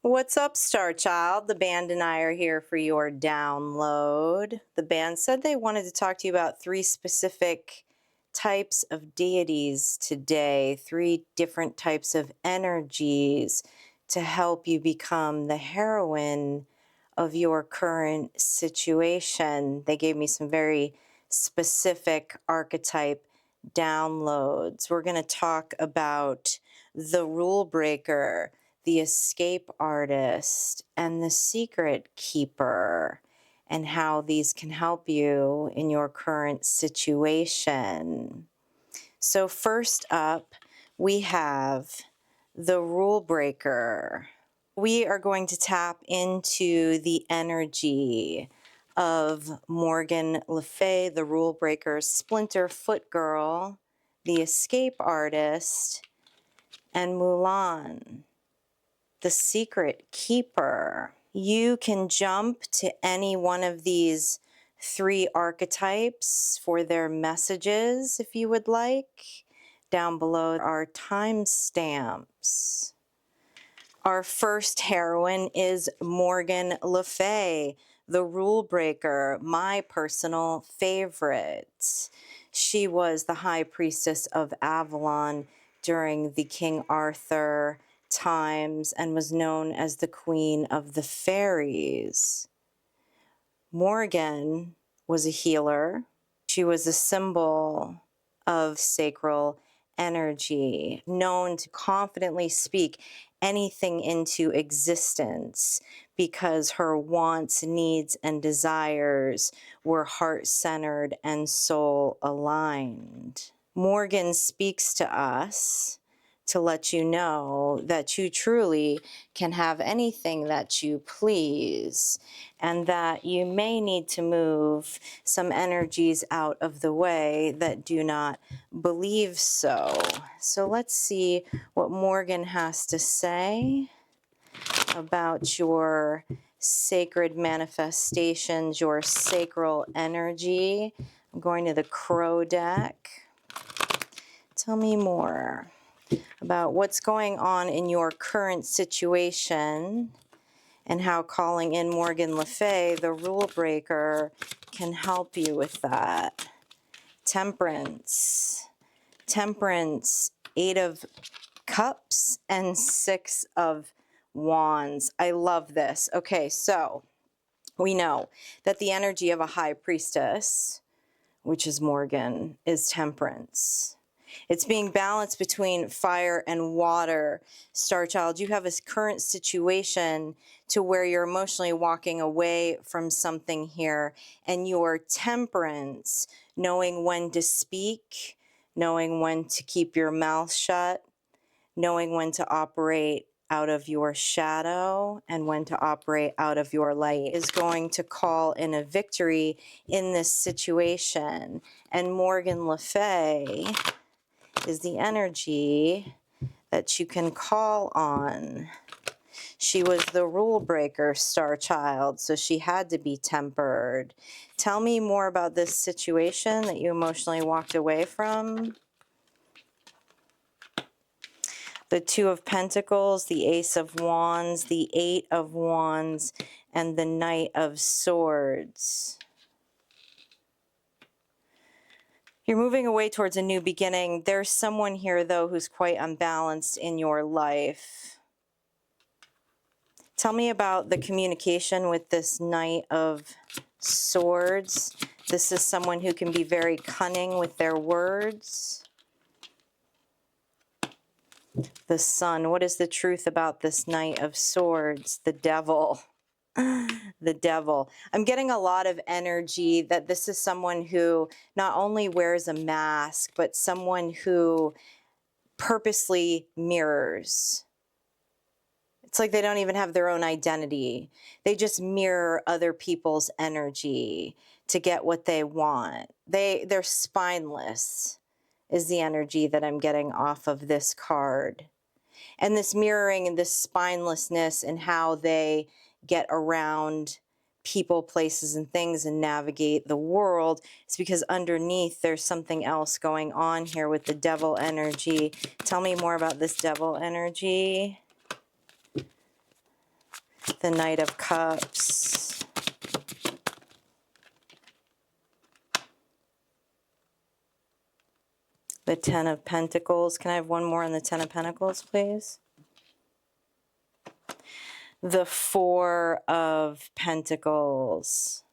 What's up, Star Child? The band and I are here for your download. The band said they wanted to talk to you about 3 specific types of deities today, 3 different types of energies to help you become the heroine of your current situation. They gave me some very specific archetype downloads. We're going to talk about the rule breaker, the escape artist, and the secret keeper, and how these can help you in your current situation. So first up, we have the rule breaker. We are going to tap into the energy of Morgan Le Fey, the rule breaker, Splinter, foot girl, the escape artist, and Mulan, the secret keeper. You can jump to any one of these 3 archetypes for their messages if you would like. Down below are timestamps. Our first heroine is Morgan Le Fey, the rule breaker, my personal favorite. She was the high priestess of Avalon during the King Arthur times and was known as the Queen of the Fairies. Morgan was a healer. She was a symbol of sacral energy, known to confidently speak anything into existence because her wants, needs, and desires were heart-centered and soul-aligned. Morgan speaks to us to let you know that you truly can have anything that you please, and that you may need to move some energies out of the way that do not believe so. So let's see what Morgan has to say about your sacred manifestations, your sacral energy. I'm going to the Crow deck. Tell me more about what's going on in your current situation and how calling in Morgan Le Fey, the rule breaker, can help you with that. Temperance. Temperance, 8 of Cups and 6 of Wands. I love this. Okay, so we know that the energy of a high priestess, which is Morgan, is temperance. It's being balanced between fire and water. Star Child, you have a current situation to where you're emotionally walking away from something here, and your temperance, knowing when to speak, knowing when to keep your mouth shut, knowing when to operate out of your shadow and when to operate out of your light, is going to call in a victory in this situation. And Morgan Le Fey is the energy that you can call on. She was the rule breaker, Star Child, so she had to be tempered. Tell me more about this situation that you emotionally walked away from. The 2 of Pentacles, the Ace of Wands, the 8 of Wands, and the Knight of Swords. You're moving away towards a new beginning. There's someone here, though, who's quite unbalanced in your life. Tell me about the communication with this Knight of Swords. This is someone who can be very cunning with their words. The Sun. What is the truth about this Knight of Swords? The Devil. The Devil. I'm getting a lot of energy that this is someone who not only wears a mask, but someone who purposely mirrors. It's like they don't even have their own identity. They just mirror other people's energy to get what they want. They're spineless is the energy that I'm getting off of this card. And this mirroring and this spinelessness and how they get around people, places, and things and navigate the world is because underneath there's something else going on here with the Devil energy. Tell me more about this Devil energy. The Knight of Cups. The Ten of Pentacles. Can I have one more on the Ten of Pentacles, please? The Four of Pentacles.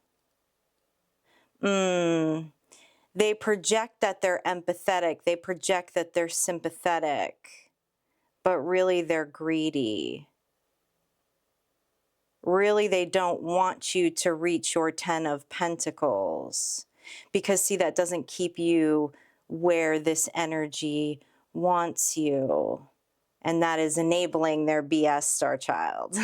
They project that they're empathetic. They project that they're sympathetic. But really they're greedy. Really, they don't want you to reach your Ten of Pentacles. Because, see, that doesn't keep you where this energy wants you. And that is enabling their BS, Star Child.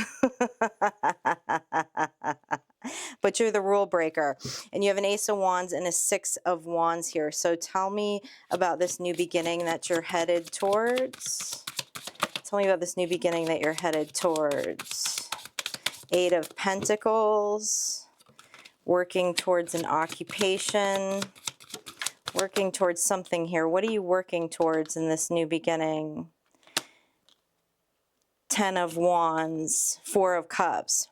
But you're the rule breaker. And you have an Ace of Wands and a Six of Wands here. So tell me about this new beginning that you're headed towards. Tell me about this new beginning that you're headed towards. Eight of Pentacles. Working towards an occupation. Working towards something here. What are you working towards in this new beginning? Ten of Wands, Four of Cups.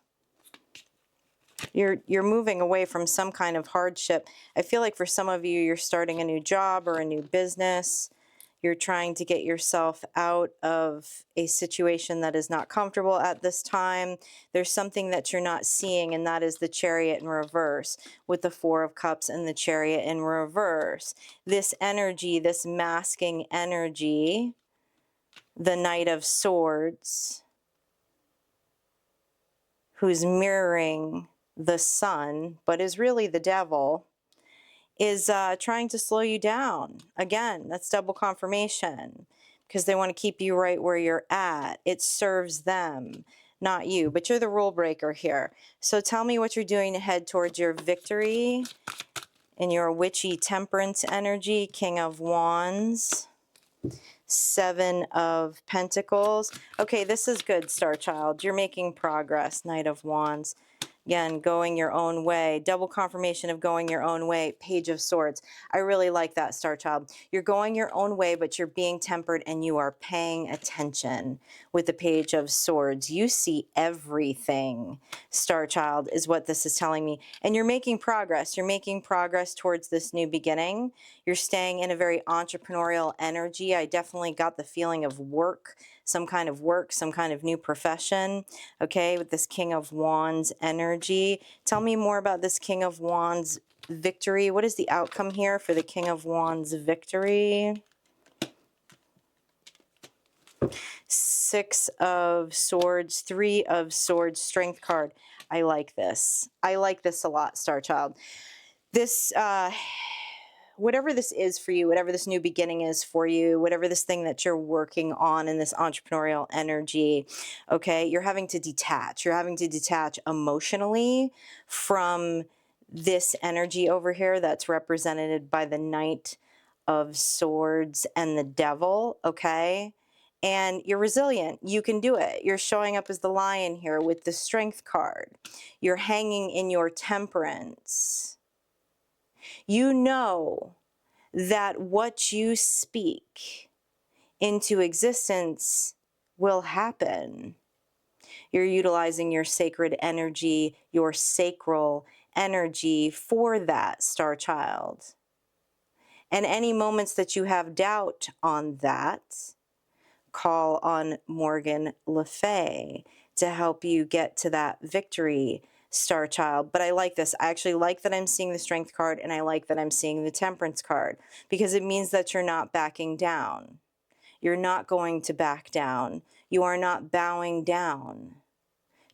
You're moving away from some kind of hardship. I feel like for some of you, you're starting a new job or a new business. You're trying to get yourself out of a situation that is not comfortable at this time. There's something that you're not seeing, and that is the Chariot in reverse, with the Four of Cups and the Chariot in reverse. This energy, this masking energy, the Knight of Swords, who's mirroring the sun, but is really the devil, is trying to slow you down. Again, that's double confirmation, because they want to keep you right where you're at. It serves them, not you, but you're the rule breaker here. So tell me what you're doing to head towards your victory in your witchy temperance energy. King of Wands. Seven of Pentacles. Okay, this is good, Star Child. You're making progress. Knight of Wands. Again, going your own way. Double confirmation of going your own way. Page of Swords. I really like that, Star Child. You're going your own way, but you're being tempered and you are paying attention with the Page of Swords. You see everything, Star Child, is what this is telling me. And you're making progress. You're making progress towards this new beginning. You're staying in a very entrepreneurial energy. I definitely got the feeling of work, some kind of new profession, okay, with this King of Wands energy. Tell me more about this King of Wands victory. What is the outcome here for the King of Wands victory? Six of Swords, Three of Swords, Strength card. I like this. I like this a lot, Star Child. This, whatever this is for you, whatever this new beginning is for you, whatever this thing that you're working on in this entrepreneurial energy, okay, you're having to detach. You're having to detach emotionally from this energy over here that's represented by the Knight of Swords and the Devil, okay? And you're resilient. You can do it. You're showing up as the Lion here with the Strength card. You're hanging in your temperance. You know that what you speak into existence will happen. You're utilizing your sacred energy, your sacral energy for that, Star Child. And any moments that you have doubt on that, call on Morgan Le Fey to help you get to that victory, Star Child. But I like this. I actually like that I'm seeing the Strength card, and I like that I'm seeing the Temperance card, because it means that you're not backing down. You're not going to back down. You are not bowing down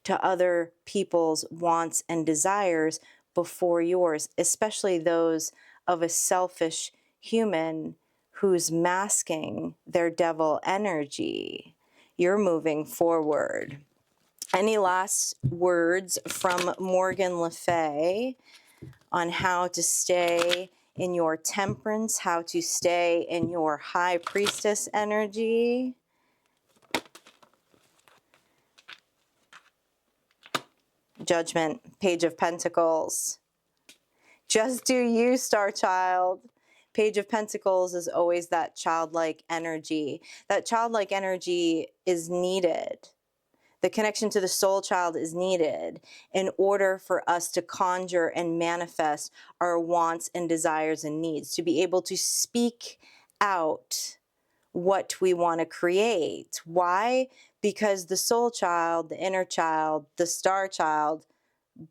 to other people's wants and desires before yours, especially those of a selfish human who's masking their devil energy. You're moving forward. Any last words from Morgan Le Fey on how to stay in your temperance, how to stay in your high priestess energy? Judgment, Page of Pentacles. Just do you, Star Child. Page of Pentacles is always that childlike energy. That childlike energy is needed. The connection to the soul child is needed in order for us to conjure and manifest our wants and desires and needs, to be able to speak out what we want to create. Why? Because the soul child, the inner child, the star child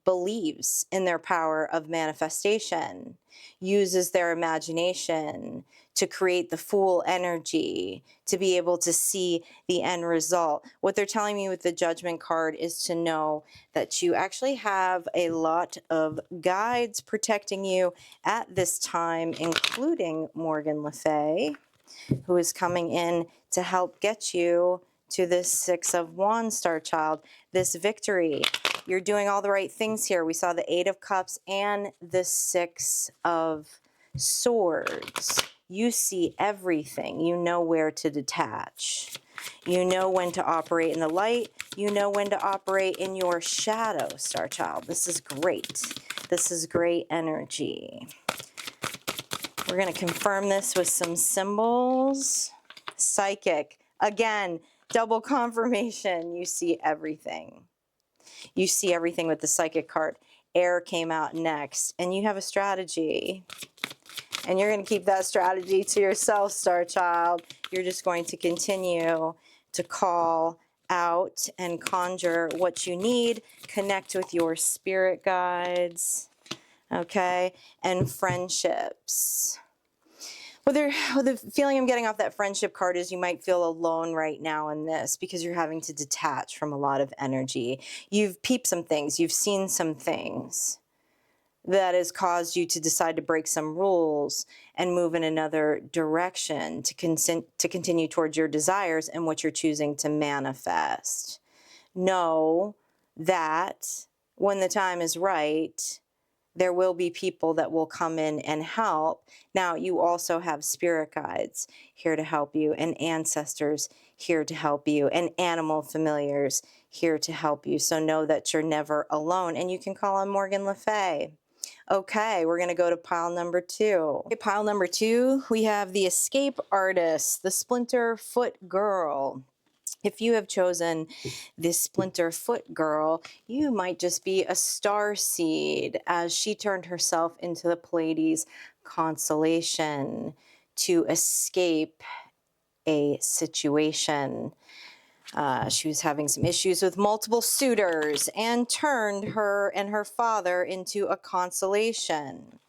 believes in their power of manifestation, uses their imagination to create the full energy, to be able to see the end result. What they're telling me with the Judgment card is to know that you actually have a lot of guides protecting you at this time, including Morgan Le Fey, who is coming in to help get you to this Six of Wands, star child, this victory. You're doing all the right things here. We saw the Eight of Cups and the Six of Swords. You see everything. You know where to detach. You know when to operate in the light. You know when to operate in your shadow, star child. This is great. This is great energy. We're going to confirm this with some symbols. Psychic. Again, double confirmation. You see everything. You see everything with the Psychic card. Air came out next. And you have a strategy. And you're going to keep that strategy to yourself, star child. You're just going to continue to call out and conjure what you need. Connect with your spirit guides. Okay? And friendships. Well, the feeling I'm getting off that friendship card is you might feel alone right now in this because you're having to detach from a lot of energy. You've peeped some things. You've seen some things that has caused you to decide to break some rules and move in another direction to continue towards your desires and what you're choosing to manifest. Know that when the time is right, there will be people that will come in and help. Now, you also have spirit guides here to help you, and ancestors here to help you, and animal familiars here to help you. So know that you're never alone, and you can call on Morgan Le Fey. Okay, we're going to go to pile number 2. Okay, pile number 2, we have the escape artist, the Splinter Foot Girl. If you have chosen this Splinter Foot Girl, you might just be a star seed as she turned herself into the Pleiades constellation to escape a situation. She was having some issues with multiple suitors and turned her and her father into a constellation.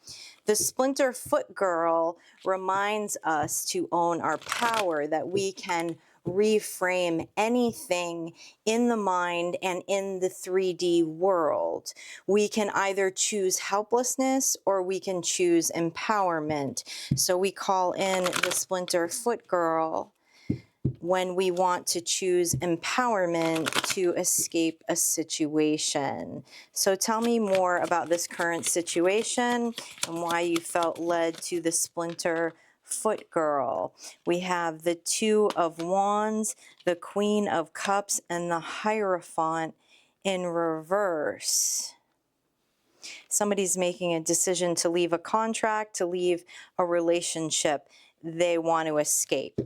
The Splinter Foot Girl reminds us to own our power, that we can reframe anything in the mind and in the 3D world. We can either choose helplessness or we can choose empowerment. So we call in the Splinter Foot Girl when we want to choose empowerment to escape a situation. So tell me more about this current situation and why you felt led to the Splinter Foot Girl. We have the Two of Wands, the Queen of Cups, and the Hierophant in reverse. Somebody's making a decision to leave a contract, to leave a relationship. They want to escape.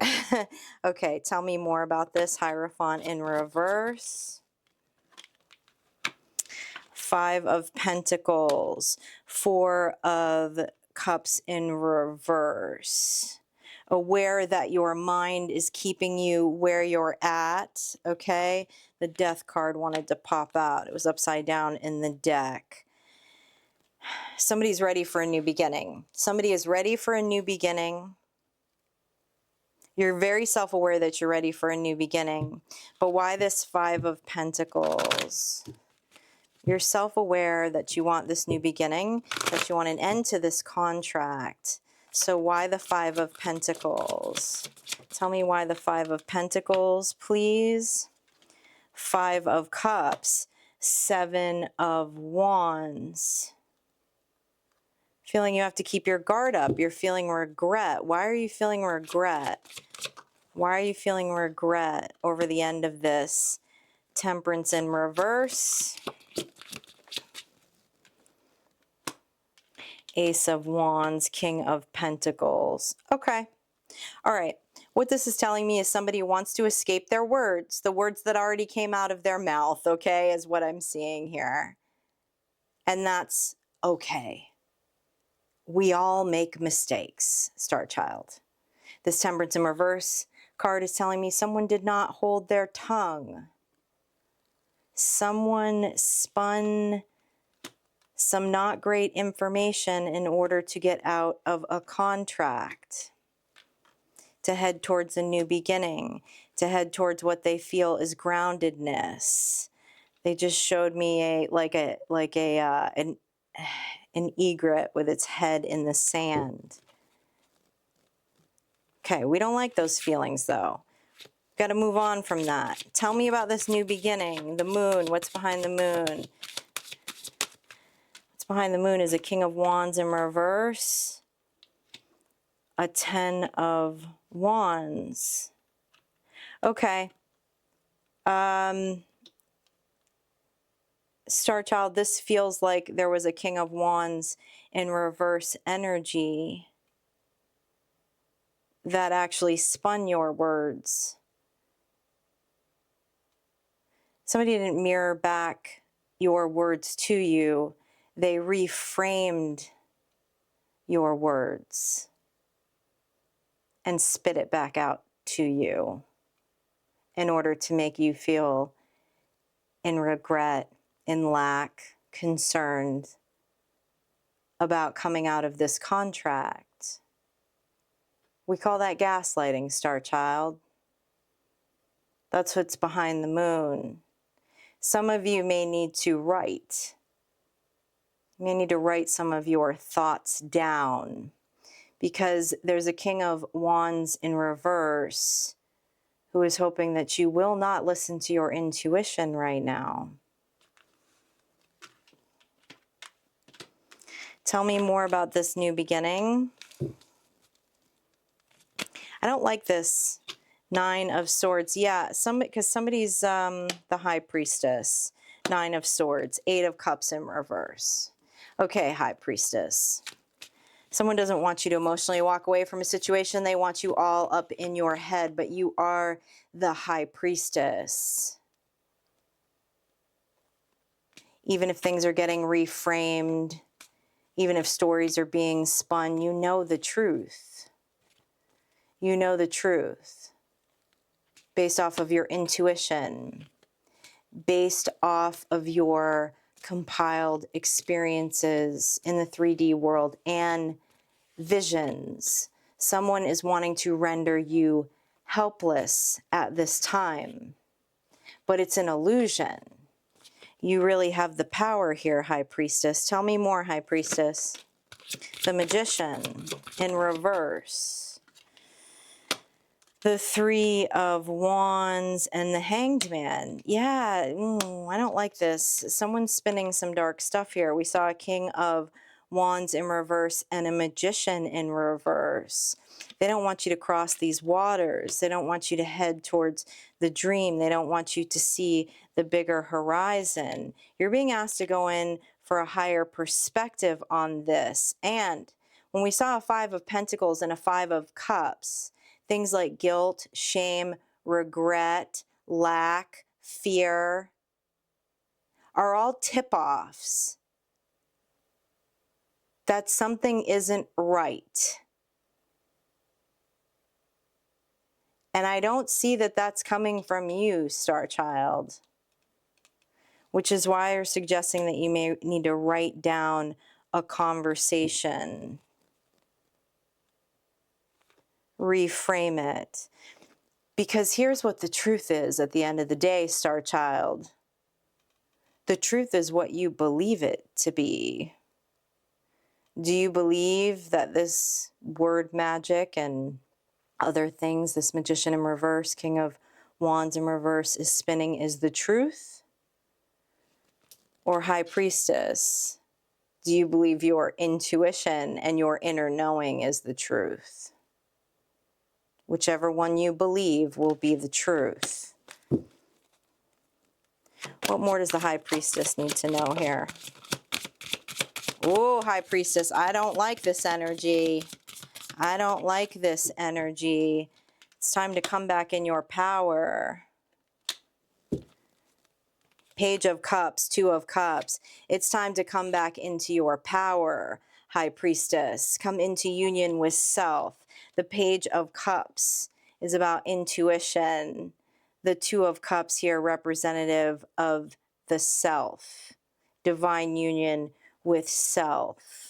Okay, tell me more about this. Hierophant in reverse. Five of Pentacles. Four of Cups in reverse. Aware that your mind is keeping you where you're at, okay? The Death card wanted to pop out. It was upside down in the deck. Somebody's ready for a new beginning. Somebody is ready for a new beginning. You're very self-aware that you're ready for a new beginning. But why this Five of Pentacles? You're self-aware that you want this new beginning, that you want an end to this contract. So why the Five of Pentacles? Tell me why the Five of Pentacles, please. Five of Cups. Seven of Wands. Feeling you have to keep your guard up. You're feeling regret. Why are you feeling regret? Why are you feeling regret over the end of this? Temperance in reverse. Ace of Wands, King of Pentacles. Okay. All right. What this is telling me is somebody wants to escape their words, the words that already came out of their mouth, okay, is what I'm seeing here. And that's okay. We all make mistakes, Star Child. This Temperance in Reverse card is telling me someone did not hold their tongue. Someone spun some not great information in order to get out of a contract, to head towards a new beginning, to head towards what they feel is groundedness. They just showed me an egret with its head in the sand. Okay, we don't like those feelings though. Got to move on from that. Tell me about this new beginning. The moon, what's behind the moon? What's behind the moon is a King of Wands in reverse, a 10 of Wands. Okay. Star Child, this feels like there was a King of Wands in reverse energy that actually spun your words. Somebody didn't mirror back your words to you. They reframed your words and spit it back out to you in order to make you feel in regret, in lack, concerned about coming out of this contract. We call that gaslighting, Star Child. That's what's behind the moon. Some of you may need to write. You may need to write some of your thoughts down because there's a King of Wands in reverse who is hoping that you will not listen to your intuition right now. Tell me more about this new beginning. I don't like this 9 of Swords. Yeah, because somebody's the High Priestess. 9 of Swords, 8 of Cups in reverse. Okay, High Priestess. Someone doesn't want you to emotionally walk away from a situation. They want you all up in your head, but you are the High Priestess. Even if things are getting reframed, even if stories are being spun, you know the truth. You know the truth based off of your intuition, based off of your compiled experiences in the 3D world and visions. Someone is wanting to render you helpless at this time, but it's an illusion. You really have the power here, High Priestess. Tell me more, High Priestess. The Magician in reverse. The 3 of Wands and the Hanged Man. Yeah, I don't like this. Someone's spinning some dark stuff here. We saw a King of Wands in reverse and a Magician in reverse. They don't want you to cross these waters. They don't want you to head towards the dream. They don't want you to see the bigger horizon. You're being asked to go in for a higher perspective on this. And when we saw a 5 of Pentacles and a 5 of Cups, things like guilt, shame, regret, lack, fear are all tip-offs that something isn't right. And I don't see that that's coming from you, Star Child, which is why you're suggesting that you may need to write down a conversation, reframe it. Because here's what the truth is at the end of the day, Star Child. The truth is what you believe it to be. Do you believe that this word magic and other things, this Magician in reverse, King of Wands in reverse is spinning is the truth? Or High Priestess, do you believe your intuition and your inner knowing is the truth? Whichever one you believe will be the truth. What more does the High Priestess need to know here? Oh, High Priestess, I don't like this energy. I don't like this energy. It's time to come back in your power. Page of Cups, Two of Cups. It's time to come back into your power, High Priestess. Come into union with self. The Page of Cups is about intuition. The Two of Cups here representative of the self. Divine union with self.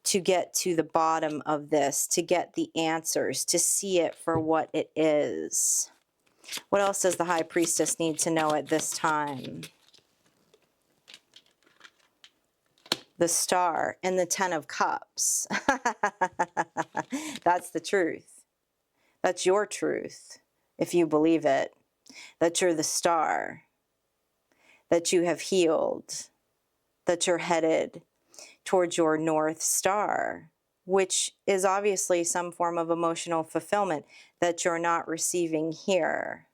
To get to the bottom of this, to get the answers, to see it for what it is. What else does the High Priestess need to know at this time? The Star and the Ten of Cups. That's the truth. That's your truth, if you believe it. That you're the star. That you have healed. That you're headed towards your North Star, which is obviously some form of emotional fulfillment that you're not receiving here.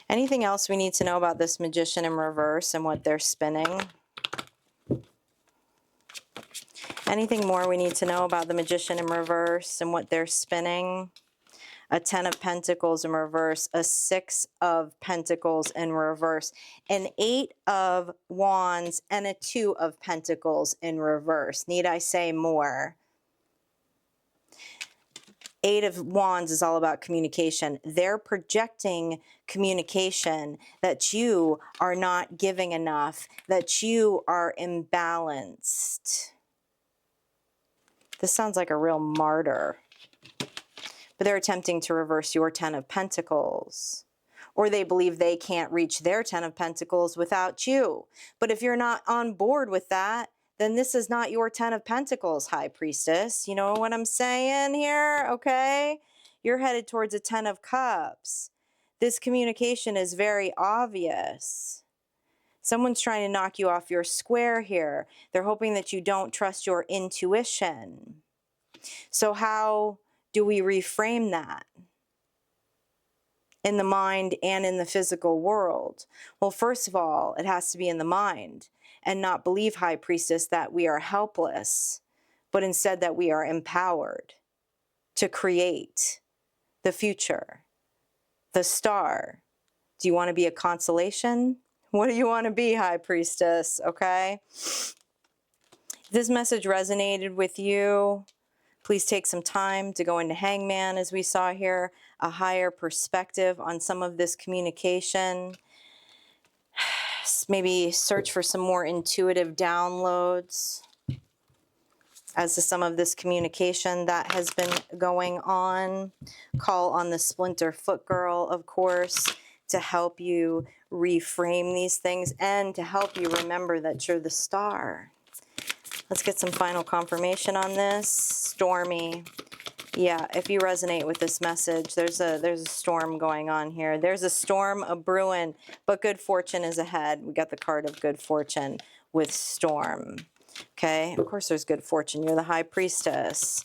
Anything else we need to know about this Magician in reverse and what they're spinning? Anything more we need to know about the Magician in reverse and what they're spinning? A Ten of Pentacles in reverse, a Six of Pentacles in reverse, an Eight of Wands, and a Two of Pentacles in reverse. Need I say more? Eight of Wands is all about communication. They're projecting communication that you are not giving enough, that you are imbalanced. This sounds like a real martyr. But they're attempting to reverse your Ten of Pentacles. Or they believe they can't reach their Ten of Pentacles without you. But if you're not on board with that, then this is not your Ten of Pentacles, High Priestess. You know what I'm saying here? Okay? You're headed towards a Ten of Cups. This communication is very obvious. Someone's trying to knock you off your square here. They're hoping that you don't trust your intuition. So how do we reframe that in the mind and in the physical world? Well, first of all, it has to be in the mind and not believe, High Priestess, that we are helpless, but instead that we are empowered to create the future, the star. Do you want to be a constellation? What do you want to be, High Priestess? Okay. If this message resonated with you, please take some time to go into Hangman, as we saw here, a higher perspective on some of this communication. Maybe search for some more intuitive downloads as to some of this communication that has been going on. Call on the Splinter Foot Girl, of course, to help you reframe these things and to help you remember that you're the star. Let's get some final confirmation on this. Stormy. Yeah, if you resonate with this message, there's a storm going on here. There's a storm, a brewing, but good fortune is ahead. We got the card of good fortune with storm. Okay, of course there's good fortune. You're the High Priestess.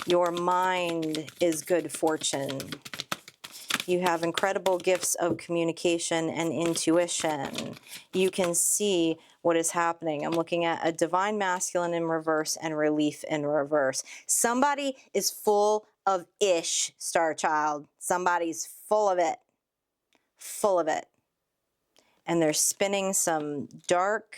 Your mind is good fortune. You have incredible gifts of communication and intuition. You can see what is happening. I'm looking at a Divine Masculine in reverse and Relief in reverse. Somebody is full of ish, Star Child. Somebody's full of it. Full of it. And they're spinning some dark,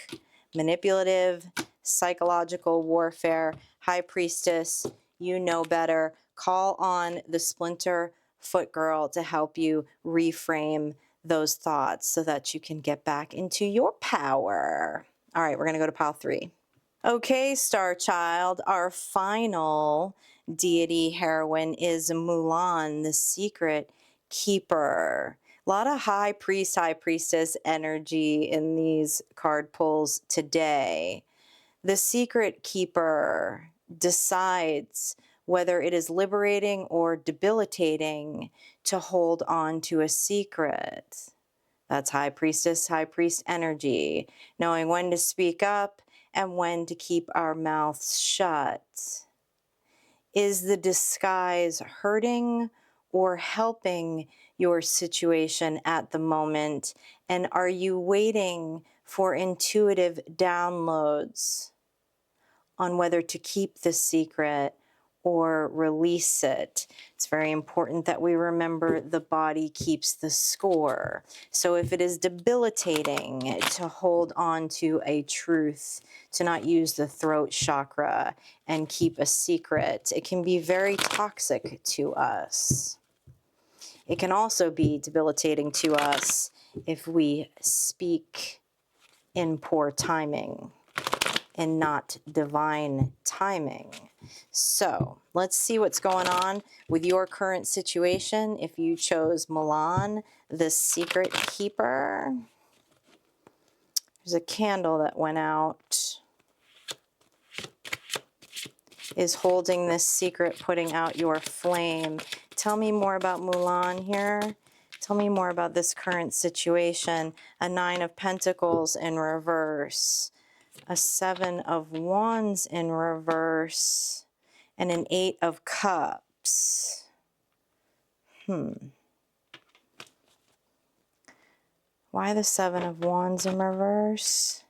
manipulative, psychological warfare. High Priestess, you know better. Call on the Splinter Foot Girl to help you reframe those thoughts so that you can get back into your power. All right, we're going to go to pile 3. Okay, Star Child, our final deity heroine is Mulan, the secret keeper. A lot of high priest, high priestess energy in these card pulls today. The secret keeper decides whether it is liberating or debilitating to hold on to a secret. That's high priestess, high priest energy, knowing when to speak up and when to keep our mouths shut. Is the disguise hurting or helping your situation at the moment? And are you waiting for intuitive downloads on whether to keep the secret or release it. It's very important that we remember the body keeps the score. So if it is debilitating to hold on to a truth, to not use the throat chakra and keep a secret, it can be very toxic to us. It can also be debilitating to us if we speak in poor timing and not divine timing. So let's see what's going on with your current situation. If you chose Mulan, the secret keeper, there's a candle that went out, is holding this secret, putting out your flame. Tell me more about Mulan here. Tell me more about this current situation. A 9 of Pentacles in reverse, a 7 of Wands in reverse, and an 8 of Cups. Why the 7 of Wands in reverse?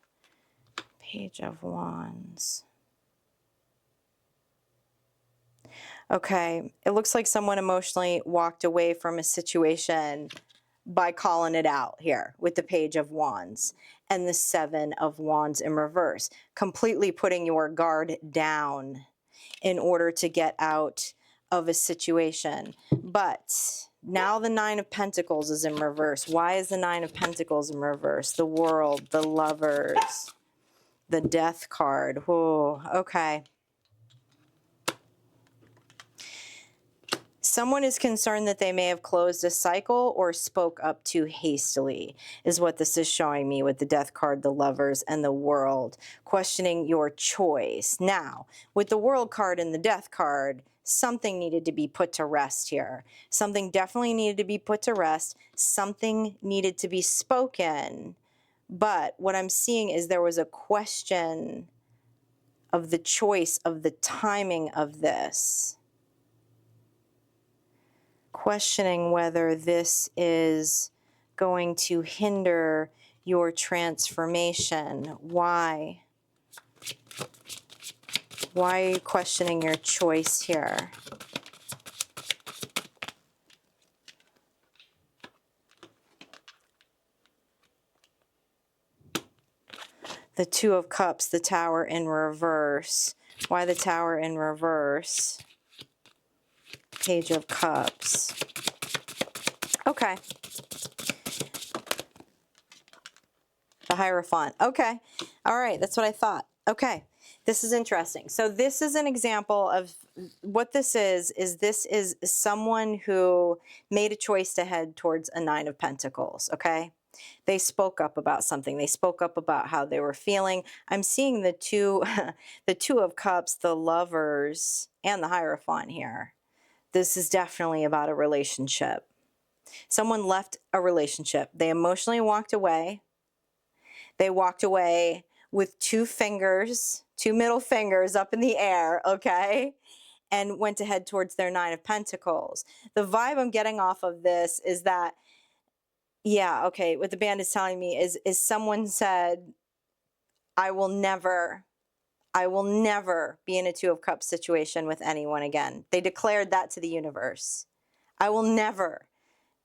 Page of Wands. Okay, it looks like someone emotionally walked away from a situation by calling it out here with the Page of Wands and the 7 of Wands in reverse. Completely putting your guard down in order to get out of a situation. But now the 9 of Pentacles is in reverse. Why is the 9 of Pentacles in reverse? The World, the Lovers, the Death card. Whoa, okay. Someone is concerned that they may have closed a cycle or spoke up too hastily, is what this is showing me with the Death card, the Lovers, and the World. Questioning your choice. Now, with the World card and the Death card, something needed to be put to rest here. Something definitely needed to be put to rest. Something needed to be spoken. But what I'm seeing is there was a question of the choice, of the timing of this. Questioning whether this is going to hinder your transformation. Why? Why are you questioning your choice here? The 2 of Cups, the Tower in reverse. Why the Tower in reverse? Page of Cups. Okay. The Hierophant. Okay. All right. That's what I thought. Okay. This is interesting. So this is an example of what this is this is someone who made a choice to head towards a 9 of Pentacles. Okay. They spoke up about something. They spoke up about how they were feeling. I'm seeing the two, the 2 of Cups, the Lovers, and the Hierophant here. This is definitely about a relationship. Someone left a relationship. They emotionally walked away. They walked away with 2 fingers, 2 middle fingers up in the air, okay? And went to head towards their 9 of Pentacles. The vibe I'm getting off of this is that, yeah, okay, what the band is telling me is someone said, I will never be in a 2 of Cups situation with anyone again. They declared that to the universe. I will never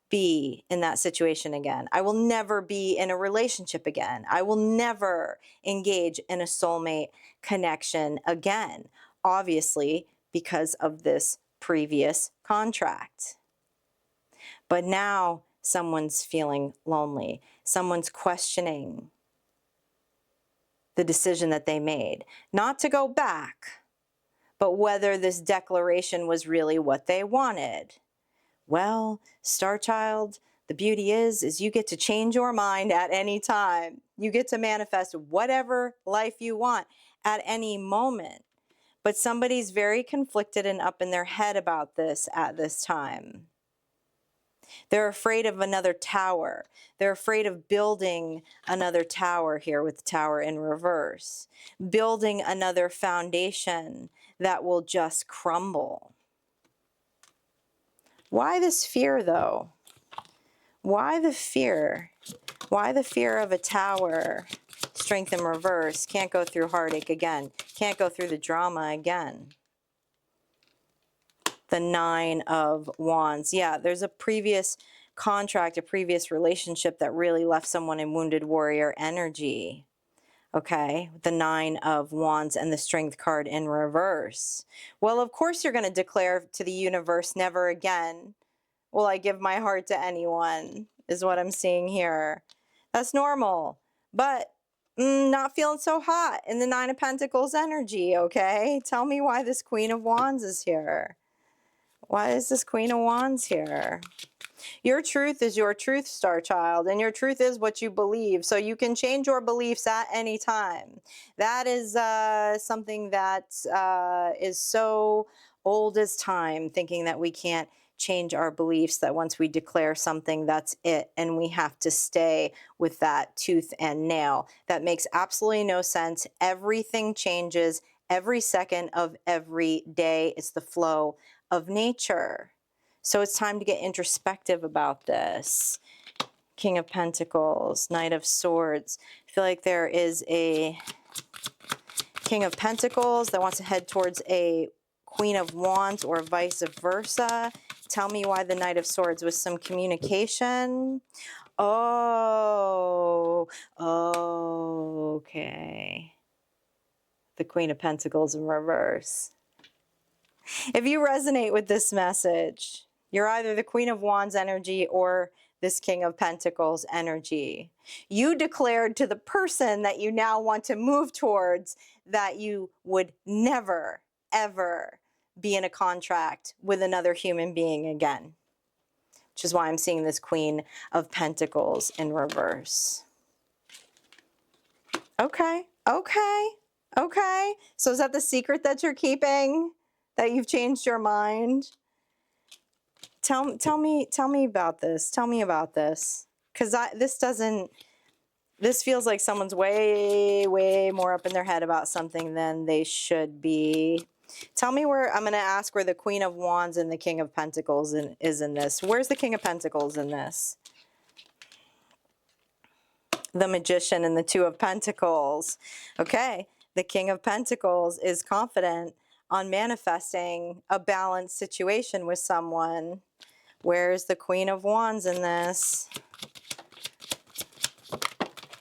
be in that situation again. I will never be in a relationship again. I will never engage in a soulmate connection again, obviously because of this previous contract. But now someone's feeling lonely. Someone's questioning the decision that they made, not to go back, but whether this declaration was really what they wanted. Well, Star Child, the beauty is you get to change your mind at any time. You get to manifest whatever life you want at any moment. But somebody's very conflicted and up in their head about this at this time. They're afraid of another tower. They're afraid of building another tower here with the Tower in reverse. Building another foundation that will just crumble. Why this fear, though? Why the fear? Why the fear of a tower? Strength in reverse. Can't go through heartache again. Can't go through the drama again. The Nine of Wands. Yeah, there's a previous contract, a previous relationship that really left someone in wounded warrior energy. Okay, the Nine of Wands and the Strength card in reverse. Well, of course you're going to declare to the universe, never again will I give my heart to anyone, is what I'm seeing here. That's normal, but not feeling so hot in the Nine of Pentacles energy, okay? Tell me why this Queen of Wands is here. Why is this Queen of Wands here? Your truth is your truth, star child, and your truth is what you believe. So you can change your beliefs at any time. That is something that is so old as time, thinking that we can't change our beliefs, that once we declare something, that's it, and we have to stay with that tooth and nail. That makes absolutely no sense. Everything changes every second of every day. It's the flow of nature. So it's time to get introspective about this. King of Pentacles, Knight of Swords. I feel like there is a King of Pentacles that wants to head towards a Queen of Wands or vice versa. Tell me why the Knight of Swords with some communication. Oh, okay. The Queen of Pentacles in reverse. If you resonate with this message, you're either the Queen of Wands energy or this King of Pentacles energy. You declared to the person that you now want to move towards that you would never, ever be in a contract with another human being again, which is why I'm seeing this Queen of Pentacles in reverse. Okay, okay, okay. So is that the secret that you're keeping? That you've changed your mind? Tell me about this. Tell me about this. Because this feels like someone's way, way more up in their head about something than they should be. Tell me where, I'm going to ask where the Queen of Wands and the King of Pentacles is in this. Where's the King of Pentacles in this? The Magician and the Two of Pentacles. Okay, the King of Pentacles is confident on manifesting a balanced situation with someone. Where's the Queen of Wands in this?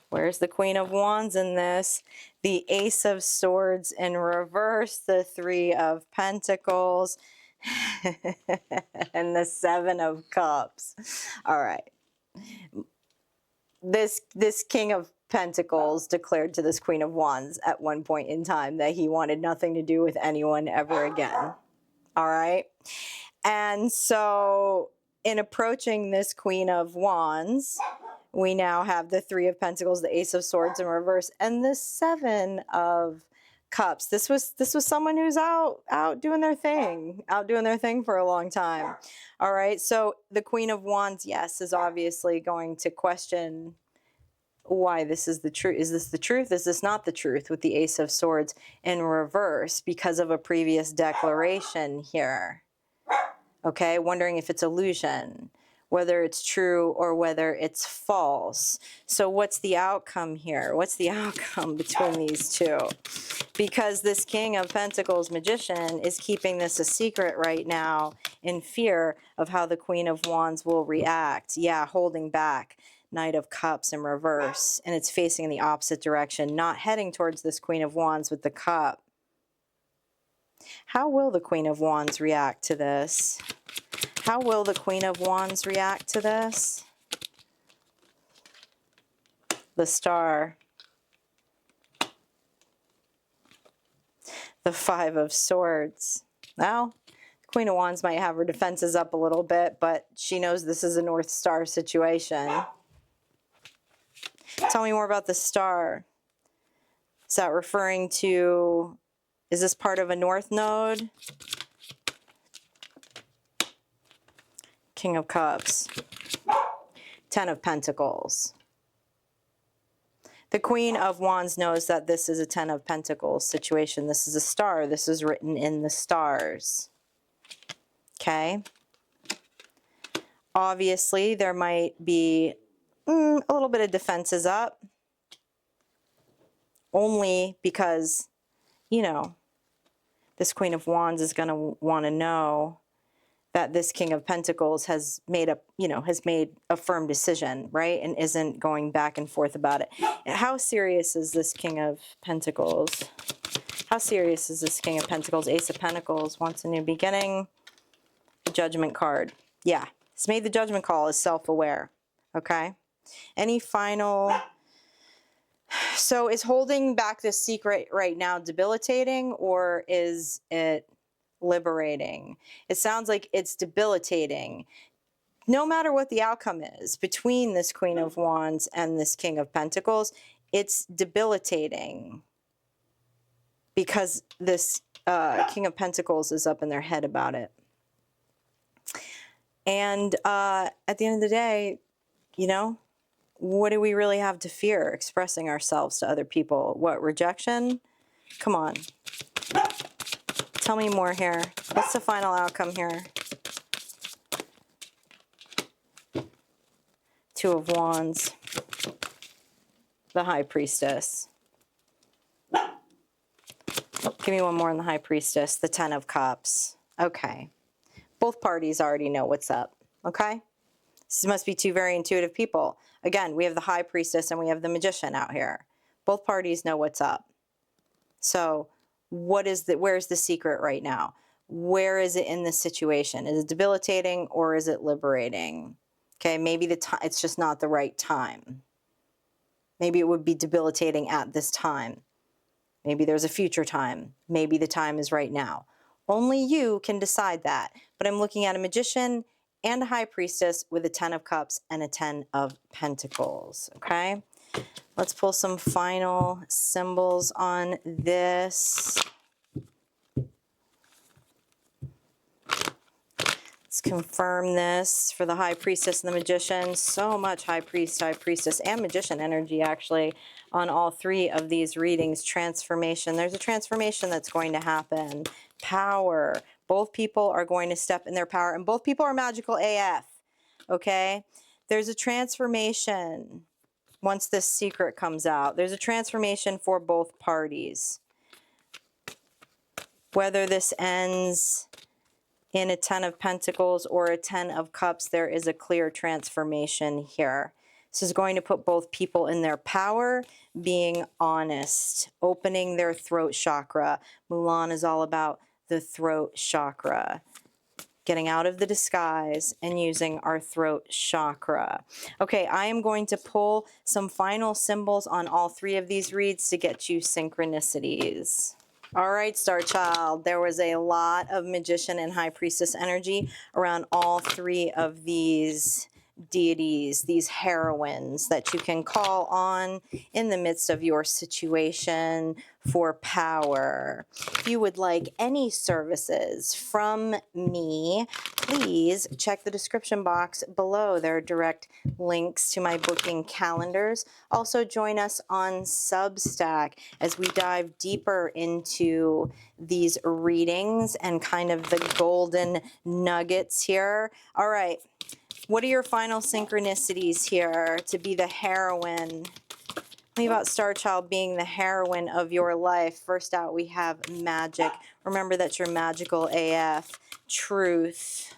Where's the Queen of Wands in this? The Ace of Swords in reverse, the Three of Pentacles, and the Seven of Cups. All right. This King of Pentacles declared to this Queen of Wands at one point in time that he wanted nothing to do with anyone ever again. All right. And so in approaching this Queen of Wands, we now have the Three of Pentacles, the Ace of Swords in reverse, and the Seven of Cups. This was someone who's out doing their thing for a long time. All right, so the Queen of Wands, yes, is obviously going to question why this is the truth. Is this the truth? Is this not the truth? With the Ace of Swords in reverse because of a previous declaration here. Okay, wondering if it's illusion, whether it's true or whether it's false. So what's the outcome here? What's the outcome between these two? Because this King of Pentacles Magician is keeping this a secret right now in fear of how the Queen of Wands will react. Yeah, holding back. Knight of Cups in reverse. And it's facing in the opposite direction, not heading towards this Queen of Wands with the cup. How will the Queen of Wands react to this? How will the Queen of Wands react to this? The Star. The Five of Swords. Well, the Queen of Wands might have her defenses up a little bit, but she knows this is a North Star situation. Tell me more about the Star. Is that referring to, is this part of a North Node? King of Cups. Ten of Pentacles. The Queen of Wands knows that this is a Ten of Pentacles situation. This is a star. This is written in the stars. Okay? Obviously, there might be a little bit of defenses up. Only because, you know, this Queen of Wands is going to want to know that this King of Pentacles has made a, has made a firm decision, right? And isn't going back and forth about it. And how serious is this King of Pentacles? How serious is this King of Pentacles? Ace of Pentacles wants a new beginning. Judgment card. Yeah, he's made the judgment call, is self-aware. Okay. Any final... So is holding back this secret right now debilitating, or is it liberating? It sounds like it's debilitating. No matter what the outcome is between this Queen of Wands and this King of Pentacles, it's debilitating because this King of Pentacles is up in their head about it. And at the end of the day, what do we really have to fear expressing ourselves to other people? What, rejection? Come on. Tell me more here. What's the final outcome here? Two of Wands. The High Priestess. Give me one more on the High Priestess. The Ten of Cups. Okay. Both parties already know what's up. Okay? This must be two very intuitive people. Again, we have the High Priestess and we have the Magician out here. Both parties know what's up. So where's the secret right now? Where is it in this situation? Is it debilitating or is it liberating? Okay, maybe it's just not the right time. Maybe it would be debilitating at this time. Maybe there's a future time. Maybe the time is right now. Only you can decide that. But I'm looking at a Magician and a High Priestess with a Ten of Cups and a Ten of Pentacles, okay? Let's pull some final symbols on this. Let's confirm this for the High Priestess and the Magician. So much High Priest, High Priestess, and Magician energy, actually, on all three of these readings. Transformation. There's a transformation that's going to happen. Power. Both people are going to step in their power, and both people are magical AF, okay? There's a transformation once this secret comes out. There's a transformation for both parties. Whether this ends in a Ten of Pentacles or a Ten of Cups, there is a clear transformation here. This is going to put both people in their power, being honest, opening their throat chakra. Mulan is all about the throat chakra, getting out of the disguise and using our throat chakra. Okay, I am going to pull some final symbols on all three of these reads to get you synchronicities. All right, Star Child, there was a lot of Magician and High Priestess energy around all three of these deities, these heroines that you can call on in the midst of your situation for power. If you would like any services from me, please check the description box below. There are direct links to my booking calendars. Also join us on Substack as we dive deeper into these readings and kind of the golden nuggets here. All right. What are your final synchronicities here to be the heroine? Tell me about Star Child being the heroine of your life. First out, we have magic. Remember that you're magical AF. Truth.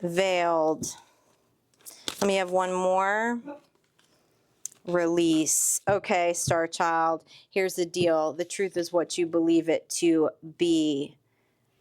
Veiled. Let me have one more. Release. Okay, Star Child, here's the deal. The truth is what you believe it to be.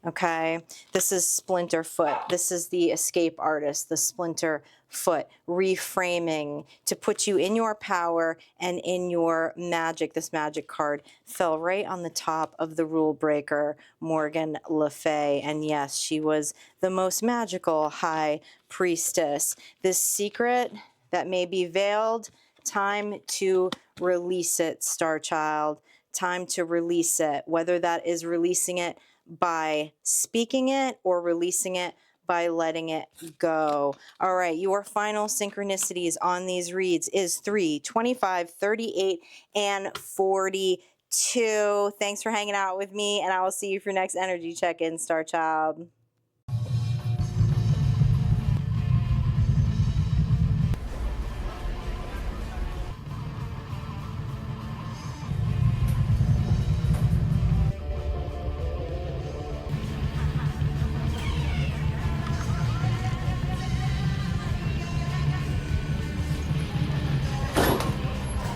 Okay, this is Splinter Foot. This is the escape artist, the Splinter Foot, reframing to put you in your power and in your magic. This magic card fell right on the top of the rule breaker, Morgan Le Fey. And yes, she was the most magical High Priestess. This secret that may be veiled, time to release it, Star Child. Time to release it, whether that is releasing it by speaking it or releasing it by letting it go. All right, your final synchronicities on these reads is 3, 25, 38, and 42. Thanks for hanging out with me, and I will see you for your next energy check-in, Star Child.